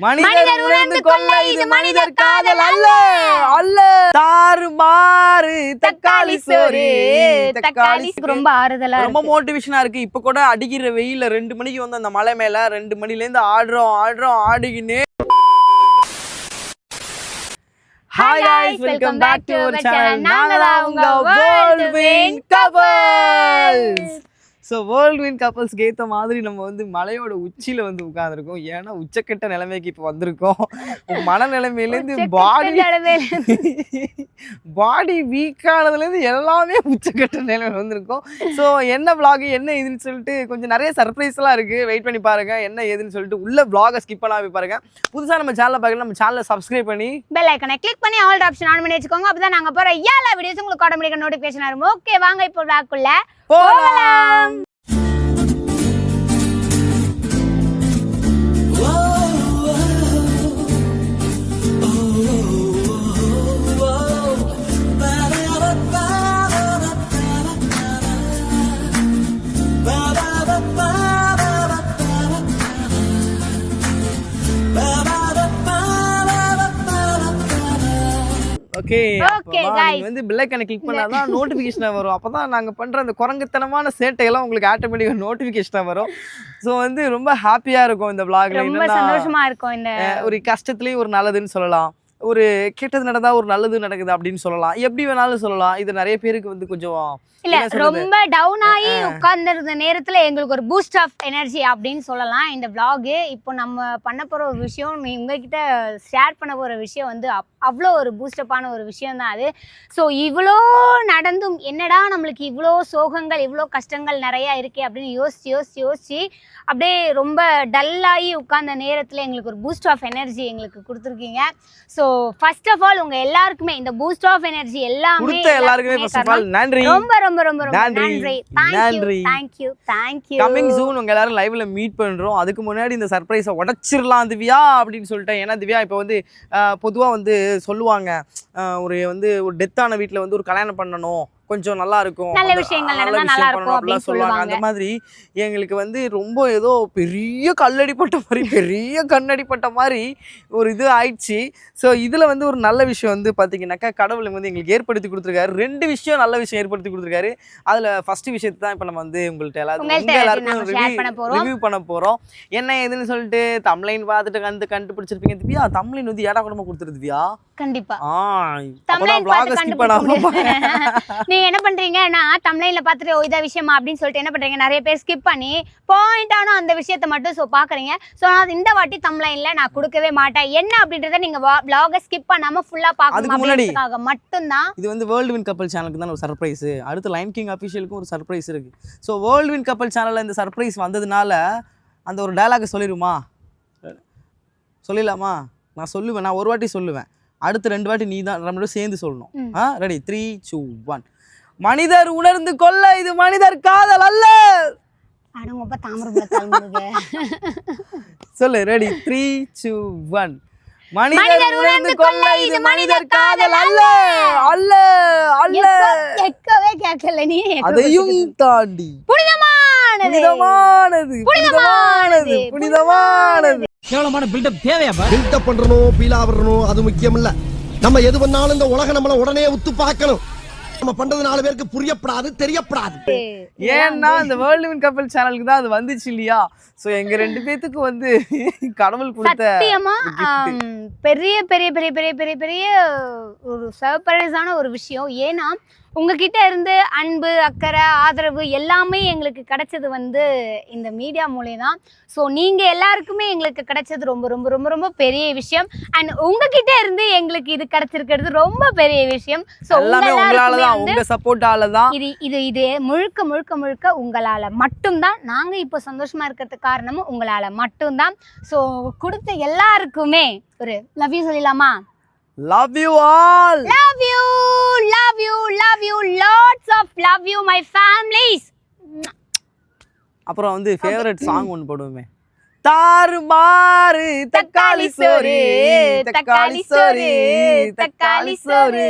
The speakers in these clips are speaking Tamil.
மனிதர் உணர்ந்து கொள்ள இது மனிதர் காதல் அல்ல அல்ல. தாறுமாறு தக்காளி சோறு. தக்காளி ரொம்ப ஆறுதலா ரொம்ப மோட்டிவேஷனா இருக்கு. இப்ப கூட அடிக்கிற வெயில 2 மணிக்கு வந்து அந்த மலை மேல 2 மணில இருந்து ஆடுறோம் ஆடிக்கின்னு. Hi guys, welcome back to our channel. நாங்க தான் உங்க Whirlwind Couples. ஸோ Whirlwind Couples-க்கு ஏற்ற மாதிரி நம்ம வந்து மலையோட உச்சியில் வந்து உட்காந்துருக்கோம். ஏன்னா உச்சக்கட்ட நிலைமைக்கு இப்போ வந்திருக்கோம். மனநிலைமையிலேருந்து பாடி வீக்கானதுலேருந்து எல்லாமே உச்சக்கட்ட நிலைமை வந்திருக்கோம். ஸோ என்ன விளாக் என்ன ஏதுன்னு சொல்லிட்டு கொஞ்சம் நிறைய சர்ப்ரைஸ்லாம் இருக்குது. வெயிட் பண்ணி பாருங்கள் என்ன ஏதுன்னு சொல்லிட்டு உள்ள விளாகை ஸ்கிப் பண்ணாமல் பாருங்கள். புதுசாக நம்ம சேனலை பார்க்கலாம், நம்ம சேனலை சப்ஸ்கிரைப் பண்ணி பெல் ஐக்கனை கிளிக் பண்ணி ஆல் ஆப்ஷன் ஆன் பண்ணி வச்சுக்கோங்க. அப்போ தான் நாங்கள் போகிற எல்லா வீடியோஸும் உங்களுக்கு ஆட்டோமேட்டிக்காக நோட்டிஃபிகேஷன் வரும். ஓகே வாங்க இப்போ விளாக்குள்ள போகலாம். ஓகே நீங்க வந்து பெல் ஐகானை கிளிக் பண்ணாதான் நோட்டிஃபிகேஷனா வரும். அப்பதான் நாங்க பண்ற அந்த குரங்குத்தனமான சேட்டையெல்லாம் உங்களுக்கு ஆட்டோமேட்டிக்கா நோட்டிஃபிகேஷனா வரும். ஸோ வந்து ரொம்ப ஹாப்பியா இருக்கும் இந்த விளாக்ல. ரொம்ப சந்தோஷமா இருக்கும். இந்த ஒரு கஷ்டத்துலயும் ஒரு நல்லதுன்னு சொல்லலாம், ஒரு கெட்டது நடந்தா ஒரு நல்லது நடக்குது அப்படின்னு சொல்லலாம், எப்படி வேணாலும் சொல்லலாம். இது நிறைய பேருக்கு வந்து கொஞ்சம் இல்ல ரொம்ப டவுன் ஆகி உட்கார்ந்திருந்த நேரத்துல எங்களுக்கு ஒரு பூஸ்ட் ஆஃப் எனர்ஜி அப்படின்னு சொல்லலாம் இந்த vlog. இப்போ நம்ம பண்ண போற ஒரு விஷயம், உங்ககிட்ட ஷேர் பண்ண போற விஷயம் வந்து அவ்வளோ ஒரு பூஸ்டப்பான ஒரு விஷயம் தான் அது. ஸோ இவ்வளோ நடந்தும் என்னடா நம்மளுக்கு இவ்வளோ சோகங்கள் இவ்வளோ கஷ்டங்கள் நிறையா இருக்கே அப்படின்னு யோசிச்சு அப்படியே ரொம்ப டல்லாகி உட்கார்ந்த நேரத்தில் எங்களுக்கு ஒரு பூஸ்ட் ஆஃப் எனர்ஜி எங்களுக்கு கொடுத்துருக்கீங்க. ஸோ ஃபர்ஸ்ட் ஆஃப் ஆல் உங்க எல்லாருக்குமே இந்த பூஸ்ட் ஆஃப் எனர்ஜி எல்லாமே நன்றி, ரொம்ப ரொம்ப ரொம்ப ரொம்ப நன்றி. தேங்க்யூ. கமிங் சூன் உங்க எல்லாரும் லைவ்ல மீட் பண்றோம். அதுக்கு முன்னாடி இந்த சர்ப்ரைஸை உடைச்சிடலாம் திவ்யா அப்படின்னு சொல்லிட்டேன். ஏன்னா திவ்யா இப்போ வந்து பொதுவா வந்து சொல்லுவாங்க, ஒரு வந்து ஒரு டெத்தான வீட்டில் வந்து ஒரு கல்யாணம் பண்ணணும், கொஞ்சம் நல்லா இருக்கும், நல்ல விஷயங்கள் நடந்தா நல்லா இருக்கும் அப்படின்னு சொல்லுவாங்க. அந்த மாதிரி எங்களுக்கு வந்து ரொம்ப ஏதோ பெரிய கல்லடிப்பட்ட மாதிரி பெரிய கண்ணடிப்பட்ட மாதிரி ஒரு இது ஆயிடுச்சு. ஸோ இதில் வந்து ஒரு நல்ல விஷயம் வந்து பார்த்தீங்கன்னாக்கா கடவுள் வந்து எங்களுக்கு ஏற்படுத்தி கொடுத்துருக்காரு. 2 விஷயம் நல்ல விஷயம் ஏற்படுத்தி கொடுத்துருக்காரு. அதில் ஃபர்ஸ்ட் விஷயத்தை தான் இப்போ நம்ம வந்து உங்கள்கிட்ட எல்லாருக்கும் ரிவ்யூ பண்ண போகிறோம். என்ன ஏதுன்னு சொல்லிட்டு தம்ப்லைன் பார்த்துட்டு கண்டுபிடிச்சிருப்பீங்க. திவ்யா தம்ப்லைன் வந்து ஏடா கூடமா கொடுத்துருது திவ்யா. கண்டிப்பா நீங்க என்ன பண்றீங்கன்னா தம்ப்லைன்ல பார்த்துட்டு இத விஷயமா அப்படின்னு சொல்லிட்டு என்ன பண்றீங்க, நிறைய பேர் ஸ்கிப் பண்ணி பாயிண்டான அந்த விஷயத்தை மட்டும் பாக்குறீங்க. ஸோ இந்த வாட்டி தம்ப்லைன்ல நான் கொடுக்கவே மாட்டேன். என்ன அப்படின்றத நீங்க vlog ஸ்கிப் பண்ணாம ஃபுல்லா பார்க்கணும் அப்படின்றதுக்காக மட்டும்தான். இது வந்து Whirlwind Couple சேனலுக்கு தான் ஒரு சர்ப்ரைஸ். அடுத்து லைன் கிங் அஃபிஷியலுக்கும் ஒரு சர்ப்ரைஸ் இருக்கு. ஸோ Whirlwind Couple சேனல்ல இந்த சர்ப்ரைஸ் வந்ததுனால அந்த ஒரு டயலாக் சொல்லிடுமா, சொல்லிடலாமா? நான் சொல்லுவேன், நான் ஒரு வாட்டி சொல்லுவேன், அடுத்து 2 வாட்டி நீ தான் நம்மளோட சேர்ந்து சொல்லணும். ரெடி 3 2 1. மனிதர் உணர்ந்து கொள்ள இது மனிதர் காதல் அல்ல. சொல்லு ரெடி 3 2 1. மனிதர் உணர்ந்து கொள்ள இது மனிதர் காதல் அல்ல அல்ல அல்ல. கேட்கவே கேட்கல நீ. அதையும் தாண்டி புனிதமானது புனிதமானது புனிதமானது. கேவலமான பில்டப் தேவையா? பில்டப் பண்றணும், பீலா வரணும், அது முக்கியம் இல்ல. நம்ம எது பண்ணாலும் இந்த உலகம் நம்மள உடனே உத்து பார்க்கணும். நம்ம பண்றது 4 பேருக்கு புரியப்படாது, தெரியப்படாது. ஏன்னா இந்த Whirlwind Couple சேனலுக்கு தான் அது வந்துச்சு இல்லையா? ஸோ எங்க 2 பேத்துக்கு வந்து கடவுள் கொடுத்த சத்தியமா பெரிய பெரிய பெரிய பெரிய பெரிய பெரிய ஒரு சர்ப்ரைஸான ஒரு விஷயம். ஏன்னா உங்ககிட்ட இருந்து அன்பு, அக்கறை, ஆதரவு எல்லாமே எங்களுக்கு கிடைச்சது வந்து இந்த மீடியா மூலம் தான். ஸோ நீங்கள் எல்லாருக்குமே எங்களுக்கு கிடைச்சது ரொம்ப ரொம்ப ரொம்ப ரொம்ப பெரிய விஷயம். அண்ட் உங்ககிட்ட இருந்து எங்களுக்கு இது கிடைச்சிருக்கிறது ரொம்ப பெரிய விஷயம். ஸோ உங்க சப்போர்ட்டால தான் இது முழுக்க முழுக்க முழுக்க உங்களால் மட்டும்தான். நாங்கள் இப்போ சந்தோஷமா இருக்கிறதுக்கு காரணமும் உங்களால் மட்டும்தான். ஸோ கொடுத்த எல்லாருக்குமே ஒரு லவ் யூ சொல்லிடலாமா? Love you all. Love you. Love you. Love you. Lots of love you my families. அப்புறம் வந்து ஃபேவரட் சாங் ஒன்று போடுவோமே, தாறுமாறு தக்காளி சோறு தக்காளி சோறு தக்காளி சோறு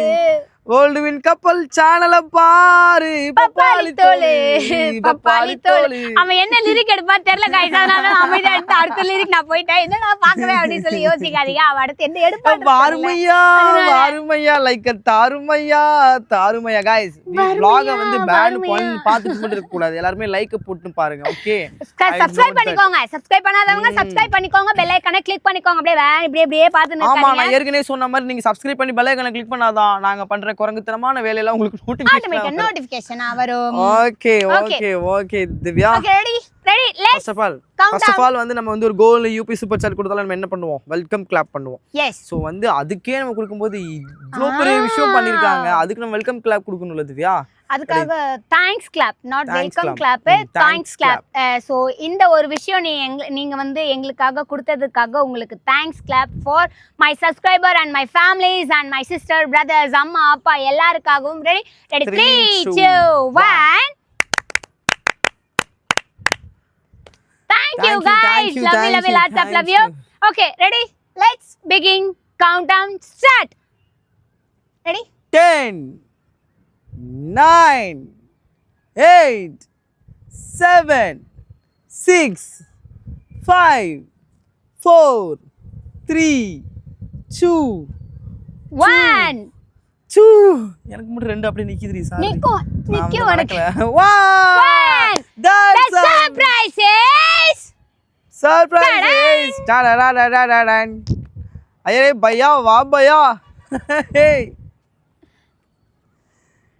கோல்டுவின் கப்பல் சேனலை பாரு பப்பாளி தோலு பப்பாளி தோலு. அவன் என்ன லிரிக் எடுப்பா தெரியல guys. அதனால அமைதியா எடுத்து அடுத்த லிரிக் நான் போயிட்டேன். என்ன நான் பார்க்கவே அப்படின்னு சொல்லி யோசிக்காதீங்க. அவ அடுத்து என்ன எடுப்பா வாருமையா வாருமையா லைக் தாருமையா தாருமையா guys. vlog வந்து பேன் பண்ணி பார்த்துட்டு மட்டும் இருக்க கூடாது. எல்லாரும் லைக் போட்டு பாருங்க. ஓகே, சப்ஸ்கிரைப் பண்ணிக்கோங்க. சப்ஸ்கிரைப் பண்ணாதவங்க சப்ஸ்கிரைப் பண்ணிக்கோங்க. பெல் ஐகானை கிளிக் பண்ணிக்கோங்க. அப்படியே இப்படியே பார்த்து ஆமா, நிக்காதீங்க. நான் ஏற்கனவே சொன்ன மாதிரி நீங்க சப்ஸ்கிரைப் பண்ணி பெல் ஐகானை கிளிக் பண்ணாதான் நாங்க பண்ற குரங்குத்தனமான வேலையெல்லாம் உங்களுக்கு நோட்டிஃபிகேஷன் வரும். Okay okay okay Divya, okay ready ready let's first of all வந்து நம்ம வந்து ஒரு கோல் யூபி சூப்பர் சாட் கொடுத்தாலும் நம்ம என்ன பண்ணுவோம்? வெல்கம் கிளாப் பண்ணுவோம். எஸ். சோ வந்து அதுக்கே நம்ம கொடுக்கும்போது இவ்ளோ பெரிய விஷயம் பண்ணிருக்காங்க. அதுக்கு நம்ம வெல்கம் கிளாப் கொடுக்கணும்ல திவ்யா? அதுக்காக thanks clap, not welcome clap, thanks clap. So இந்த ஒரு விஷயம் நீங்க வந்து எங்களுக்காக கொடுத்ததுக்காக உங்களுக்கு thanks clap for my subscriber and my families and my sister brothers அம்மா அப்பா எல்லாருக்காகவும். ரெடி ரெடி 3 2 1. Thank you guys. Love you lots of love you. Okay, ready? Let's begin. Countdown start. Ready? 10 9 8 7 6 5 4 3 2 1. எனக்கு மட்டும் ரெண்டு அப்படியே நிக்குதுடி. சாரி நிக்க உனக்கு. வா The surprise is सरप्राइज टाडाडाडाडाडान अरे भैया वाह भैया हे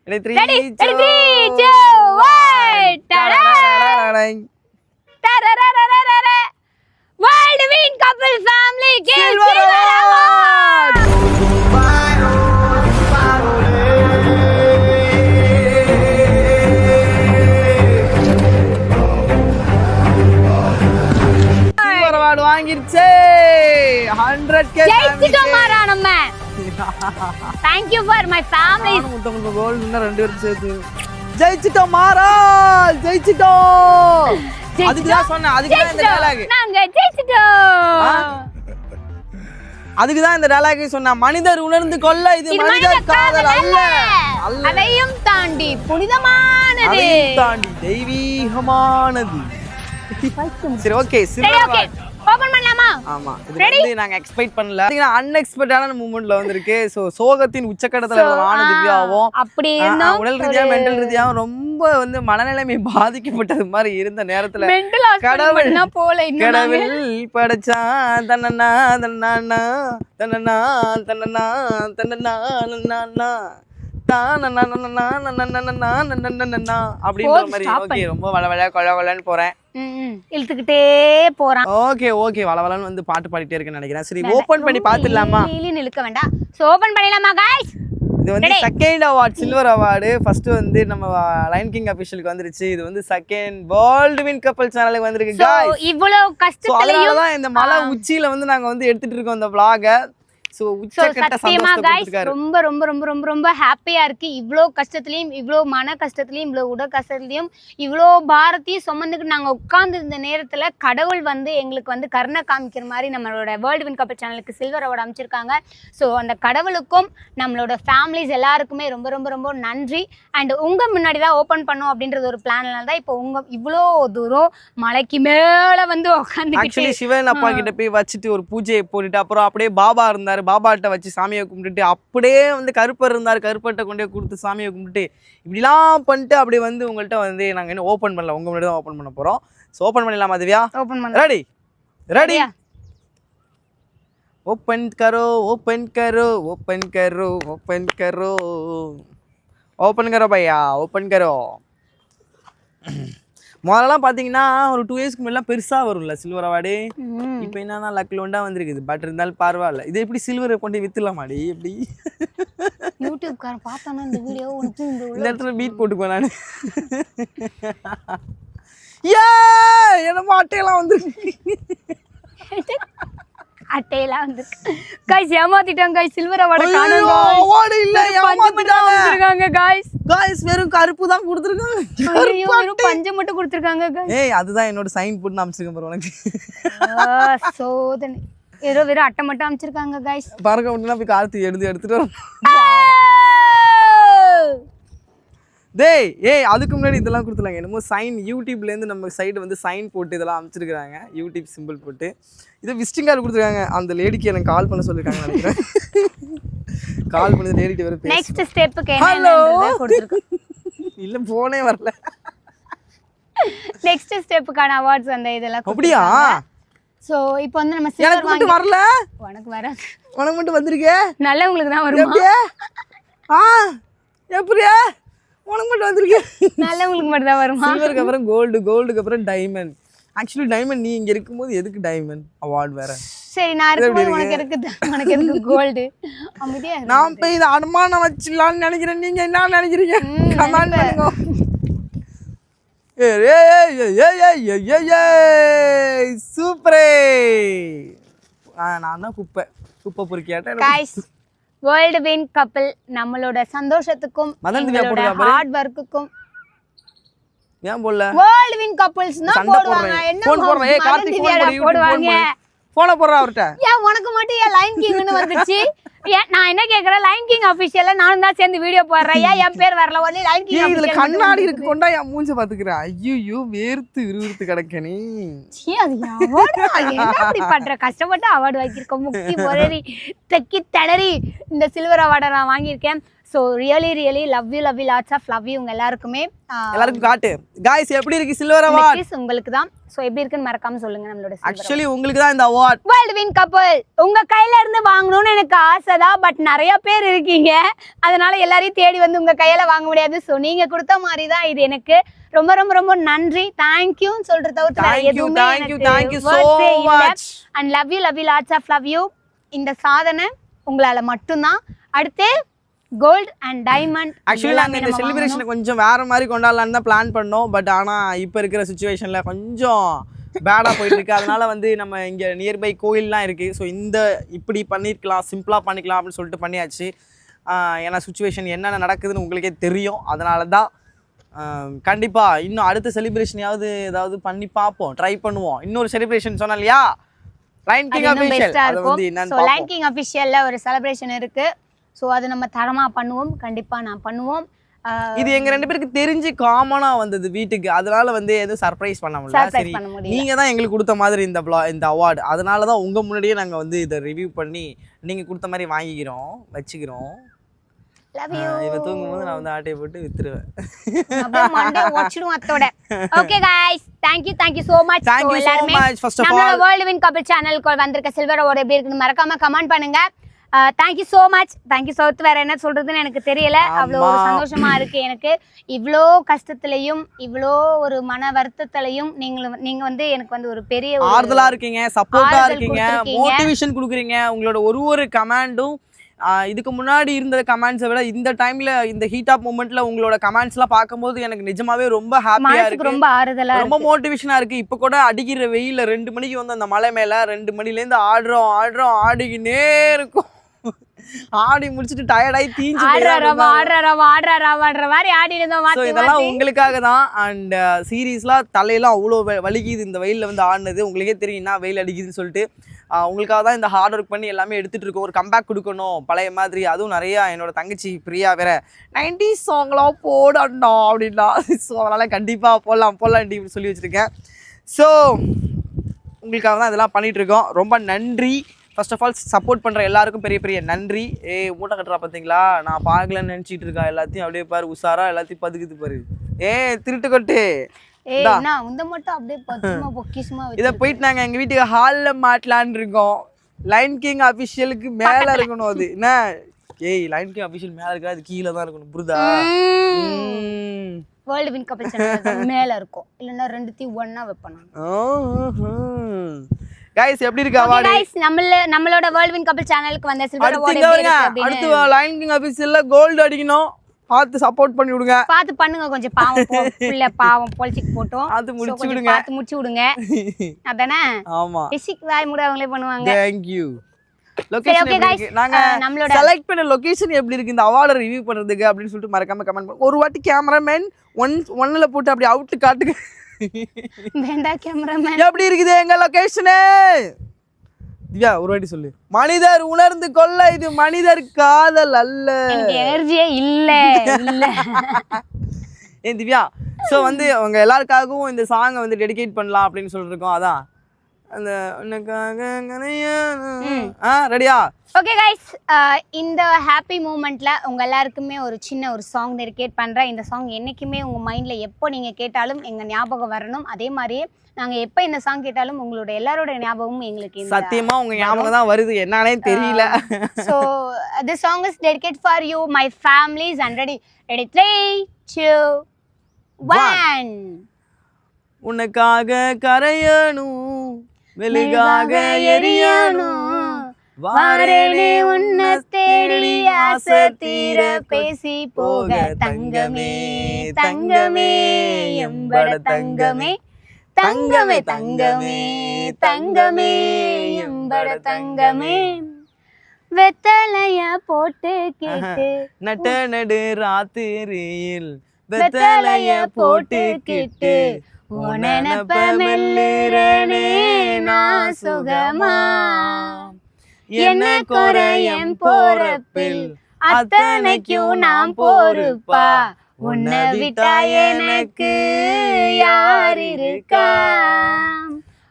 ready 3 2 1 टाडाडाडाडान टाडाडाडाडाडा वर्ल्ड विन कपल फैमिली के सिल्वर अवार्ड. வாங்கிருச்சே 100k ஜெயிச்சிட்டோமாரா நம்ம. Thank you for my family. முத்தமுங்க கோல் இன்னும் ரெண்டு பேரும் சேர்த்து ஜெயிச்சிட்டோம் மாரால் ஜெயிச்சிட்டோம். அதுக்கு தான் சொன்னேன், அதுக்கு தான் இந்த டயலாக் நாங்க ஜெயிச்சிட்டோம். அதுக்கு தான் இந்த டயலாக் சொன்னேன். மனிதர் உணர்ந்து கொள்ள இது மனிதர் காதல் அல்ல, அதையும் தாண்டி புனிதமானது, அதையும் தாண்டி தெய்வீகமானது. சரி ஓகே, சரி ஓகே ஓபன் பண்ணலாமா? ஆமா, இது வந்து நாங்க எக்ஸ்பெக்ட் பண்ணல. இது அன்எக்ஸ்பெக்டடான மூமெண்ட்ல வந்திருக்கு. சோ சோகத்தின் உச்சக்கட்டத்துல ஆன திவ்யாவும் அப்படி இருந்தோம். உடல் ரீதியா மெண்டல் ரீதியாவும் ரொம்ப வந்து மனநிலைமை பாதிக்கப்பட்டது மாதிரி இருந்த நேரத்துல கடவுள் படைச்சான் தன்னனா தன்னனா தன்னனா தன்னனா தன்னனா தன்னனா அப்படின்ற மாதிரி. ஓகே, ரொம்ப வளவள கொலவளன்னு போறேன், இழுத்துக்கிட்டே போறான். ஓகே ஓகே, வளவளன்னு வந்து பாட்டு பாடிட்டே இருக்கேன்னு நினைக்கிறேன். சரி ஓபன் பண்ணி பாத்துடலாமா? இழுக்க வேண்டாம். சோ ஓபன் பண்ணிடலாமா गाइस? இது வந்து second award, silver award. First வந்து நம்ம லைன் கிங் அபிஷியலுக்கு வந்துருச்சு. இது வந்து செகண்ட் வேர்ல்ட் வின் கப்பல் சேனலுக்கு வந்திருக்கு गाइस. இவ்வளவு கஷ்டத்துலயும் தான் இந்த மலை உச்சியில வந்து நாங்க வந்து எடுத்துட்டு இருக்கோம் இந்த vlog. சோ உச்சக்கட்ட சந்தோஷத்தை கொடுத்துட்டாரு. ரொம்ப ரொம்ப ரொம்ப ரொம்ப ரொம்ப ஹாப்பியா இருக்கு. இவ்ளோ கஷ்டத்துலயும், இவ்ளோ மன கஷ்டத்துலயும், இவ்ளோ உடல் கஷ்டத்துலயும், இவ்ளோ பாரத்தையும் சுமந்துக்கு நாங்க உட்கார்ந்து இருந்த நேரத்துல கடவுள் வந்து எங்களுக்கு வந்து கருணை காமிக்கிற மாதிரி நம்மளோட வேர்ல்டு வின் கப்பல் சேனலுக்கு சில்வர் அவார்டு அமைச்சிருக்காங்க. ஸோ அந்த கடவுளுக்கும் நம்மளோட ஃபேமிலிஸ் எல்லாருக்குமே ரொம்ப ரொம்ப ரொம்ப நன்றி. அண்ட் உங்க முன்னாடி தான் ஓப்பன் பண்ணோம் அப்படின்றது ஒரு பிளான்ல தான் இப்போ உங்க இவ்வளோ தூரம் மலைக்கு மேல வந்து உட்காந்து ஆக்சுவலி சிவன் அப்பா கிட்ட போய் வச்சுட்டு ஒரு பூஜையை போட்டுட்டு அப்புறம் அப்படியே பாபா இருந்தாரு, பாபாட்ட வச்சு சாமியை கும்பிட்டுட்டு அப்படியே வந்து கருப்பர் இருந்தார், கருப்பர்கிட்ட கொண்டே கொடுத்து சாமியை கும்பிட்டு இப்படிலாம் பண்ணிட்டு அப்படி வந்து உங்கள்கிட்ட வந்து நாங்கள் இன்னும் ஓப்பன் பண்ணல, உங்க முன்னாடி தான் ஓப்பன் பண்ண போகிறோம். ஸோ ஓப்பன் பண்ணிடலாமா திவ்யா? ஓப்பன் பண்ணலாம். ரெடி ரெடி ஓப்பன் கரோ ஓப்பன் கரோ ஓப்பன் கரோ ஓப்பன் கரோ ஓப்பன் கரோ பையா ஓப்பன் கரோ. முதல்லாம் பார்த்தீங்கன்னா ஒரு 2 இயர்ஸ்க்கு முன்னாடி பெருசாக வரும்ல சில்வர் அவார்டு. இப்போ என்னன்னா லக்லோண்டா வந்திருக்குது. பட் இருந்தாலும் பரவாயில்ல. இது எப்படி சில்வர் கொண்டு வித்துலாமாடி? எப்படி யூடியூப் காரன் பார்த்தானா இந்த வீடியோ இந்த இடத்துல பீட் போட்டுக்குவேன் நான். என்னமோ அட்டையெல்லாம் வந்துருக்கு, அட்டையெல்லாம் வந்துருக்கு. गाइस ஏமாத்திட்டாங்க गाइस, சில்வர் அவார்ட் காணோம். அவார்ட் இல்ல, ஏமாத்திட்டாங்க गाइस. गाइस வெறும் கருப்பு தான் கொடுத்திருக்காங்க. ஐயோ, வெறும் பஞ்சு மட்டும் கொடுத்திருக்காங்க गाइस. ஏய், அதுதான் என்னோட சைன் போட்டு அனுப்பிச்சிருக்கேன் பாரு உனக்கு. சோதனை. வெறும் அட்டை மட்டும் அனுப்பிச்சிருக்காங்க गाइस. பாருங்க, உடனே போய் கார்த்தி எடுத்துட்டு வரோம். ஏய் அதுக்கு முன்னாடி இதெல்லாம் கொடுத்துலாங்க என்னமோ சைன் யூடியூப்லேருந்து நம்ம சைடு வந்து சைன் போட்டு இதெல்லாம் அமைச்சிருக்கிறாங்க யூடியூப் சிம்பிள் போட்டு இதை விசிட்டிங் கார்டு கொடுத்துருக்காங்க அந்த லேடிக்கு எனக்கு கால் பண்ண சொல்லியிருக்காங்க நினைக்கிறேன் கால் பண்ணி லேடிட்டு வேறு நெக்ஸ்ட் ஸ்டெப்புக்கு என்னன்றதை கொடுத்துருக்கோம் இல்லை போனே வரல நெக்ஸ்ட் ஸ்டெப்புக்கான அவார்ட்ஸ் அந்த இதெல்லாம் அப்படியா ஸோ இப்போ வந்து நம்ம எனக்கு சில்வர் மட்டும் வரல உனக்கு வராது உனக்கு மட்டும் வந்திருக்கே நல்லவங்களுக்கு தான் வருமா எப்படியா எப்படியா உனக்கு மட்டும் வந்திருக்கு நல்லவங்களுக்கு மட்டும் தான் வருமா சில்வருக்கு அப்புறம் கோல்டுக்கு அப்புறம் டைமண்ட் ஆக்சுவலி டைமண்ட் நீ இங்க இருக்கும்போது எதுக்கு டைமண்ட் அவார்ட் வேற சரி நான் இருக்கும்போது உனக்கு எதுக்கு கோல்டு அமைதியா நான் போய் இதை அனுமானம் வச்சிடலாம்னு நினைக்கிறேன் நீங்க என்ன நினைக்கிறீங்க கமெண்ட் பண்ணுங்க சூப்பரே நான் தான் குப்பை பொறுக்கியாட்டேன் गाइस வேர்ல்ட் வின் கப்பிள் நம்மளோட சந்தோஷத்துக்கும் நம்மளோட ஹார்ட் வொர்க்குக்கும் ஏன் போடல வேர்ல்ட் வின் கப்பிள்ஸ் தான் போடுவாங்க என்ன ஃபோன் போடுறேன் ஏய் கார்த்திக் போடுவாங்க போன போடுறா அவர்ட்ட ஏன் உனக்கு மட்டும் ஏன் லைன் கிங்னு வந்துச்சு ஏன் நான் என்ன கேக்குறேன் லைன் கிங் ஆபீஷியல்ல நானும் தான் சேர்ந்து வீடியோ போடுறேன் ஏன் என் பேர் வரல ஒண்ணே லைன் கிங் இதுல கண்ணாடி இருக்கு கொண்டா என் மூஞ்ச பாத்துக்கறேன் ஐயோ வேர்த்து கிடக்கனே சீ அது அவார்ட் என்ன அப்படி பண்ற கஷ்டப்பட்டு அவார்ட் வாங்கியிருக்க முக்கி போறி தெக்கி தடரி இந்த சில்வர் அவார்டை நான் வாங்கியிருக்கேன் so really love you lots of love you உங்க எல்லாருக்குமே எல்லாருக்கும் காட்டு गाइस எப்படி இருக்கு சில்வர் அவார்ட் உங்களுக்கு தான் ஸோ எப்படி இருக்குன்னு மறக்காம சொல்லுங்க நம்மளோட ஆக்சுவலி உங்களுக்கு தான் இந்த அவார்ட் வேர்ல்ட் வின் கப்பிள் உங்க கையில இருந்து வாங்கணும்னு எனக்கு ஆசை தான் பட் நிறைய பேர் இருக்கீங்க அதனால எல்லாரையும் தேடி வந்து உங்க கையில வாங்க முடியாது ஸோ நீங்க கொடுத்த மாதிரி தான் இது எனக்கு ரொம்ப ரொம்ப ரொம்ப நன்றி தேங்க்யூ சொல்றது தவிர்த்து எதுவுமே thank you so much and love you lots of love you இந்த சாதனை உங்களால மட்டும்தான் அடுத்து கோல்ட் அண்ட் டைமண்ட் ஆக்சுவலி நாங்கள் இந்த செலிப்ரேஷனை கொஞ்சம் வேற மாதிரி கொண்டாடலான்னு தான் பிளான் பண்ணோம் பட் ஆனால் இப்போ இருக்கிற சுச்சுவேஷனில் கொஞ்சம் பேடாக போயிட்டு இருக்கு அதனால வந்து நம்ம இங்கே நியர்பை கோயில்லாம் இருக்குது ஸோ இந்த இப்படி பண்ணியிருக்கலாம் சிம்பிளாக பண்ணிக்கலாம் அப்படின்னு சொல்லிட்டு பண்ணியாச்சு ஏன்னா சுச்சுவேஷன் என்னென்ன நடக்குதுன்னு உங்களுக்கே தெரியும் அதனால தான் கண்டிப்பாக இன்னும் அடுத்த செலிப்ரேஷனையாவது ஏதாவது பண்ணி பார்ப்போம் ட்ரை பண்ணுவோம் இன்னொரு செலிப்ரேஷன் சொன்னோம் இல்லையா லைன் கிங் அஃபிஷியல் அது வந்து என்னன்னு லைன் கிங் அஃபிஷியல்ல ஒரு செலிப்ரேஷன் இருக்கு ஸோ அது நம்ம தரமாக பண்ணுவோம் கண்டிப்பாக நான் பண்ணுவோம் இது எங்க ரெண்டு பேருக்கு தெரிஞ்சு காமனா வந்தது வீட்டுக்கு அதனால வந்து எதுவும் சர்ப்ரைஸ் பண்ண முடியல சரி நீங்க தான் எங்களுக்கு கொடுத்த மாதிரி இந்த அவார்டு அதனால தான் உங்க முன்னாடியே நாங்க வந்து இதை ரிவ்யூ பண்ணி நீங்க கொடுத்த மாதிரி வாங்கிக்கிறோம் வச்சுக்கிறோம் இவ தூங்கும்போது நான் வந்து ஆட்டையை போட்டு வித்துருவேன் okay guys thank you so much எல்லாரும் first of all world win couple சேனலுக்கு வந்திருக்க சில்வர் அவார்ட் எப்படி இருக்குன்னு மறக்காம கமெண்ட் பண்ணுங்க தேங்க்யூ ஸோ மச் தேங்க்யூ சவுத் வேற என்ன சொல்றதுன்னு எனக்கு தெரியல அவ்வளோ ஒரு சந்தோஷமா இருக்கு எனக்கு இவ்வளோ கஷ்டத்துலையும் இவ்வளோ ஒரு மன வருத்தத்திலையும் நீங்க வந்து எனக்கு வந்து ஒரு பெரிய ஆறுதலா இருக்கீங்க சப்போர்ட்டா இருக்கீங்க மோட்டிவேஷன் கொடுக்குறீங்க உங்களோட ஒரு கமெண்டும் இதுக்கு முன்னாடி இருந்த கமெண்ட்ஸை விட இந்த டைம்ல இந்த ஹீட் ஆப் மூமெண்ட்ல உங்களோட கமெண்ட்ஸ் எல்லாம் பார்க்கும்போது எனக்கு நிஜமாவே ரொம்ப ஹாப்பியா இருக்கு ரொம்ப ஆறுதலா ரொம்ப மோட்டிவேஷனா இருக்கு இப்ப கூட அடிக்கிற வெயில 2 மணிக்கு வந்து அந்த மலை மேல 2 மணில இருந்து ஆடுறோம் ஆடிக்கினே இருக்கும் ஆடி முடிச்சிட்டு டயர்டாயி தீஞ்சு இதெல்லாம் உங்களுக்காக தான் அண்ட் சீரியஸ்லாம் தலையெல்லாம் அவ்வளோ வலிக்குது இந்த வெயிலில் வந்து ஆடினது உங்களுக்கே தெரியும் என்ன வெயில் அடிக்குதுன்னு சொல்லிட்டு உங்களுக்காக தான் இந்த ஹார்ட் ஒர்க் பண்ணி எல்லாமே எடுத்துகிட்டு இருக்கோம் ஒரு கம்பேக் கொடுக்கணும் பழைய மாதிரி அதுவும் நிறையா என்னோட தங்கச்சி பிரியா வேற 90s சாங்லாம் போடண்டா அப்படின்னா ஸோ அதனால் கண்டிப்பாக போடலாம் இப்படி சொல்லி வச்சுருக்கேன் ஸோ உங்களுக்காக தான் இதெல்லாம் பண்ணிகிட்ருக்கோம் ரொம்ப நன்றி ஃபர்ஸ்ட் ஆஃப் ஆல் சப்போர்ட் பண்ணுற எல்லாருக்கும் பெரிய நன்றி மூட்டை கட்டுறா பார்த்தீங்களா நான் பார்க்கலன்னு நினச்சிட்டு இருக்கா எல்லாத்தையும் அப்படியே பாரு உஷாரா எல்லாத்தையும் பதுக்குது பாரு திருட்டு கொட்டு இதை போயிட்டு நாங்கள் எங்கள் வீட்டுக்கு ஹாலில் மாட்டலான்னு இருக்கோம் லைன் கிங் அஃபிஷியலுக்கு மேலே இருக்கணும் அது என்ன லைன் கிங் அஃபிஷியல் மேலே இருக்கா அது கீழே தான் இருக்கணும் புரியுதா வேர்ல்ட் வின் கப்பிள் சேனல் மேலே இருக்கும் இல்லைன்னா ரெண்டுத்தையும் ஒன்றா வைப்பேன் गाइस எப்படி இருக்கு அவார்ட் गाइस நம்மளோட வேர்ல்ட் வின் கப்பிள் சேனலுக்கு வந்த சில்வர் அவார்ட் எப்படி இருக்கு அடுத்து லைன் கிங் ஆபீஸ்ல கோல்ட் அடிக்கணும் பார்த்து சப்போர்ட் பண்ணி விடுங்க பார்த்து பண்ணுங்க கொஞ்சம் பாவம் புள்ள பாவம் பொலிச்சிக்கு போட்டோம் அது முடிச்சு விடுங்க பார்த்து முடிச்சு விடுங்க அதானே ஆமா பிசிக் வாய் மூட அவங்களே பண்ணுவாங்க थैंक यू லொகேஷன் நாங்க செலக்ட் பண்ண லொகேஷன் எப்படி இருக்கு இந்த அவார்ட் ரிவ்யூ பண்றதுக்கு அப்படினு சொல்லிட்டு மறக்காம கமெண்ட் பண்ணுங்க ஒரு வாட்டி கேமராமேன் ஒன்ல போட்டு அப்படி அவுட் காட்டுங்க வேண்டா கேமராமேன் எப்படி இருக்குது எங்க லொகேஷன் திவ்யா ஒரு வாட்டி சொல்லு மனிதர் உணர்ந்து கொள்ள இது மனிதர் காதல் அல்ல எனக்கு எனர்ஜியே இல்ல ஏன் திவ்யா ஸோ வந்து அவங்க எல்லாருக்காகவும் இந்த சாங்கை வந்து டெடிகேட் பண்ணலாம் அப்படின்னு சொல்லிருக்கோம். அதான் அந்த ரெடியா? ஓகே கைஸ், இந்த ஹாப்பி மூமெண்ட்ல உங்க எல்லாருக்குமே ஒரு சின்ன ஒரு சாங் டெடிகேட் பண்றேன். இந்த சாங் என்னைக்குமே உங்க மைண்ட்ல எப்போ நீங்க கேட்டாலும் எங்க ஞாபகம் வரணும். அதே மாதிரியே நாங்க எப்போ இந்த சாங் கேட்டாலும் உங்களோட எல்லாரோட ஞாபகமும் எங்களுக்கு சத்தியமா உங்க ஞாபகம் தான் வருது, என்னன்னே தெரியல. So this song is dedicated for you, my families, and ready 3, 2, 1. உனக்காக கரையணும், மெழுகாக எரியணும், வாரேனே உன்னை தேடி ஆசை தீர பேசி போக தங்கமே தங்கமே எம்பட தங்கமே தங்கமே தங்கமே தங்கமே எம்பட தங்கமே வெத்தலைய போட்டு கேட்டு நட்ட நடு ராத்திரியில் வெத்தலைய போட்டுக்கிட்டு உனப்ப மெல்லுறனே நான் சுகமா என்ன குறையம் போறப்பில் அத்தனைக்கும் நான் பொறுப்பா உன்னை விட்டா எனக்கு யார் இருக்கா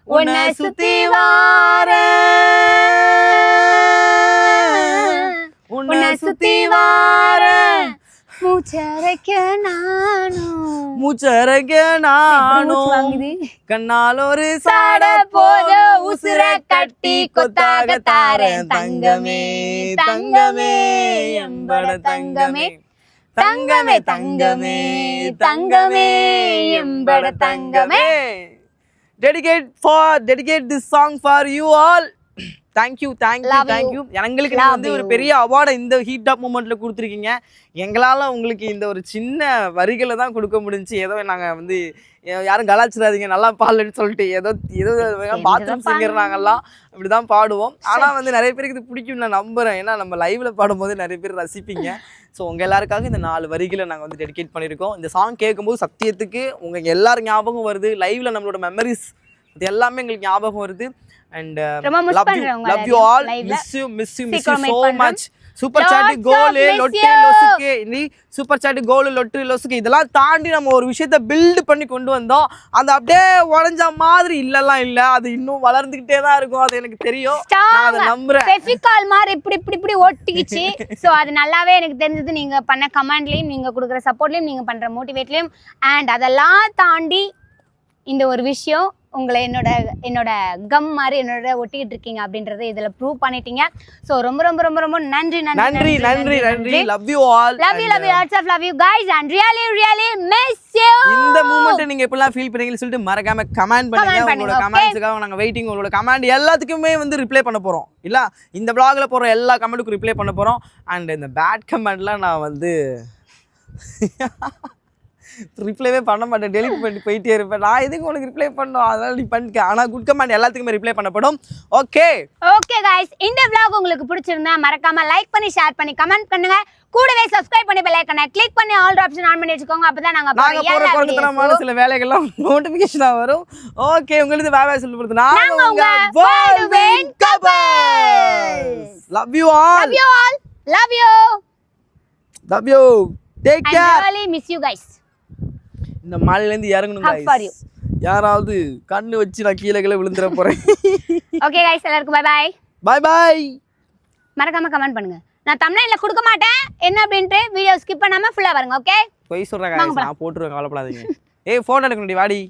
உன்னை சுத்தி வார உன்னை சுத்தி வார மூச்சரைக்க நானும் கண்ணால் ஒரு சாட போத உசுர கட்டி கொத்தாக தாரேன் தங்கமே தங்கமே எம்பட தங்கமே தங்கமே தங்கமே தங்கமே எம்பட தங்கமே. Dedicate this song for you all. Thank you எங்களுக்கு வந்து ஒரு பெரிய அவார்டை இந்த ஹீட் அப் மூமெண்ட்ல கொடுத்துருக்கீங்க. எங்களால் உங்களுக்கு இந்த ஒரு சின்ன வரிகளை தான் கொடுக்க முடிஞ்சு. ஏதோ நாங்கள் வந்து யாரும் கலாச்சிடாதீங்க நல்லா பாடலன்னு சொல்லிட்டு ஏதோ பாத்ரூம் சிங்கர் நாங்கள்லாம் இப்படி தான் பாடுவோம். ஆனால் வந்து நிறைய பேருக்கு இது பிடிக்கும் நான் நம்புகிறேன். ஏன்னா நம்ம லைவ்ல பாடும்போது நிறைய பேர் ரசிப்பீங்க. ஸோ உங்கள் எல்லாருக்காக இந்த 4 வரிகளை நாங்கள் வந்து டெடிகேட் பண்ணியிருக்கோம். இந்த சாங் கேட்கும்போது சத்தியத்துக்கு உங்கள் எல்லாரும் ஞாபகம் வருது. லைவ்ல நம்மளோட மெமரிஸ் இது எல்லாமே எங்களுக்கு ஞாபகம் வருது. And love you all, miss you so much. Super chat goal லொட்டு லொசுக்கு நீ சூப்பர் சாட் கோல் லொட்டு லொசுக்கு இதெல்லாம் தாண்டி நம்ம ஒரு விஷயத்த பில்ட் பண்ணி கொண்டு வந்தோம். அந்த அப்படியே உடஞ்ச மாதிரி இல்ல அது இன்னும் வளர்ந்துகிட்டே தான் இருக்கும். அது எனக்கு தெரியும், நான் அதை நம்புறேன். ஃபெவிகால் மாதிரி இப்படி ஒட்டிக்கிச்சு. சோ அது நல்லாவே எனக்கு தெரிஞ்சது. நீங்க பண்ண கமெண்ட்லயும் நீங்க கொடுக்குற சப்போர்ட்லயும் நீங்க பண்ற மோட்டிவேட்லயும் அண்ட் அதெல்லாம் தாண்டி இந்த ஒரு விஷயம் உங்களை என்னோட கம் மாதிரி என்னோட ஒட்டிக்கிட்டு இருக்கீங்க அப்படின்றத இதுல ப்ரூவ் பண்ணிட்டீங்க. சோ ரொம்ப ரொம்ப ரொம்ப ரொம்ப நன்றி. love you all, lots of love you guys and really miss you. இந்த மூமெண்ட் நீங்க எப்பலாம் ஃபீல் பண்ணீங்கன்னு சொல்லிட்டு மறக்காம கமெண்ட் பண்ணுங்க. உங்களோட கமெண்ட்ஸ்க்காக நாங்க வெயிட்டிங். உங்களோட கமெண்ட் எல்லாத்துக்குமே வந்து ரிப்ளை பண்ண போறோம். இல்ல இந்த vlogல போற எல்லா கமெண்ட்டுக்கும் ரிப்ளை பண்ண போறோம். அண்ட் இந்த பேட் கமெண்ட்லாம் நான் வந்து ரிப்ளைவே பண்ண மாட்டேன், டெலிட் பண்ணி போயிட்டே இருப்பேன். நான் எதுக்கு உனக்கு ரிப்ளை பண்ணோம், அதனால நீ பண்ணிக்க. ஆனால் குட் கமெண்ட் எல்லாத்துக்குமே ரிப்ளை பண்ணப்படும். ஓகே கைஸ், இந்த vlog உங்களுக்கு பிடிச்சிருந்தா மறக்காம லைக் பண்ணி ஷேர் பண்ணி கமெண்ட் பண்ணுங்க. கூடவே சப்ஸ்கிரைப் பண்ணி பெல் ஐகானை கிளிக் பண்ணி ஆல் ஆப்ஷன் ஆன் பண்ணி வச்சுக்கோங்க. அப்பதான் நாங்க போற குறக்குத்தனமான சில வேலைகள்லாம் நோட்டிபிகேஷனா வரும். ஓகே, உங்களுக்கு பாய் பாய் சொல்லிட்டு நாங்க உங்க world win couples. Love you all. Love you. Take care. I really miss you guys. இந்த மாலையில இருந்து இறங்கணும் guys. யாராவது கண்ணு வச்சு நான் கீழே விழுந்துற போறேன். ஓகே guys, எல்லாருக்கும் bye bye. மறக்காம கமெண்ட் பண்ணுங்க. நான் thumbnailல கொடுக்க மாட்டேன் என்ன அப்படினு வீடியோ ஸ்கிப் பண்ணாம ஃபுல்லா பாருங்க. ஓகே, போய் சொல்றேன் guys, நான் போட்டுறேன், கவலைப்படாதீங்க. ஏய் போன் எடுக்கணும்டி வாடி.